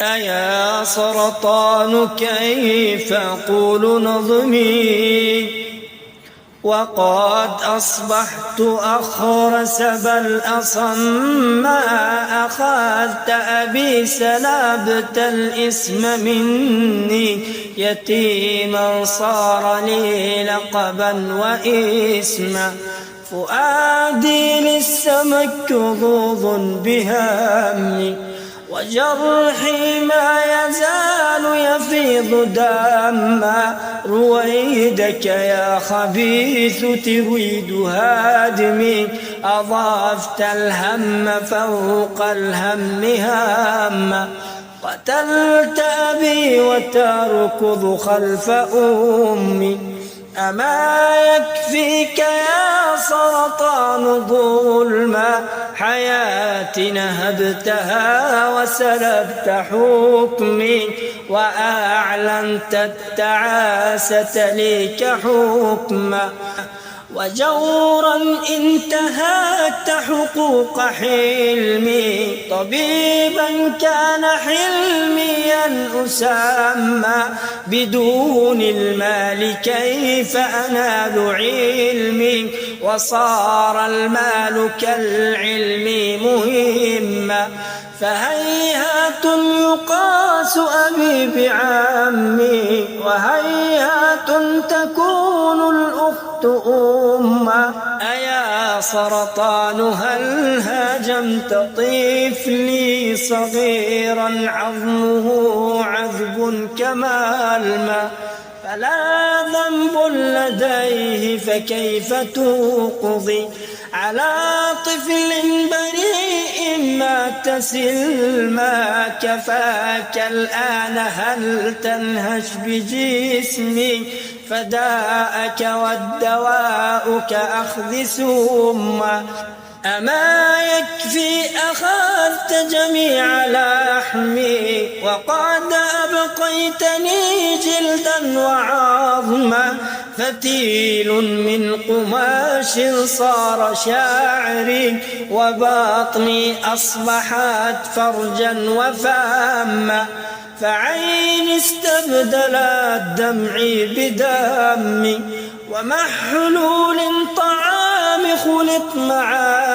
أيا سرطان كيف أقول نظمي وقد أصبحت أخرس بل أصم. أخذت أبي سلبت الاسم مني يتيما صار لي لقبا واسما. فؤادي لسه مكظوظ بهمي وجرحي ما يزال يفيض دما. رويدك يا خبيث تريد هادمي أضافت الهم فوق الهم هاما. قتلت أبي وتركض خلف أمي. أما يكفيك يا سرطان ظلما حياتي نهبتها وسلبت حكمي وأعلنت التعاسة لي كحكما. وجورا انتهكت حقوق حلمي طبيبا كان حلمي أن أسمى. بدون المال كيف أنال علمي وصار المال كالعلم مهما. فهيهات يقاس أبي بعمي وهيهات تكون الأخت أمة. أيا سرطان هل هاجمت طفلي صغيرا عظمه عذب كما الماء. فلا ذنب لديه فكيف تقضي على طفل بريء مات سلما. كفاك الآن هل تنهش بجسمي فداءك والدواء كأخذ سما. أما يكفي أخذت جميع لحمي وقد أبقيتني جلدا وعظما. فتيل من قماش صار شاعري وباطني أصبحت فرجا وفاما. فعيني استبدلت دمعي بدمي ومحلول طعام خلط مع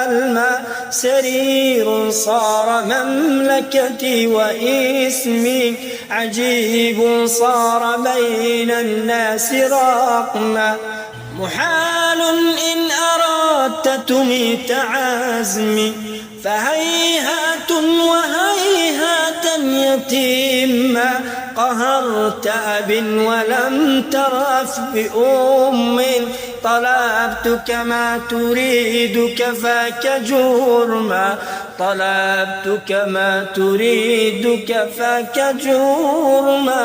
الماء. سرير صار مملكتي واسمي عجيب صار بين الناس رقما. محال إن أردت تميت عزمي فهيهات وهيهات يتيما. قهرت أب ولم ترأف بأم طلبتك ما تريد كفاك جرما. طلبتك ما تريد كفاك جرما.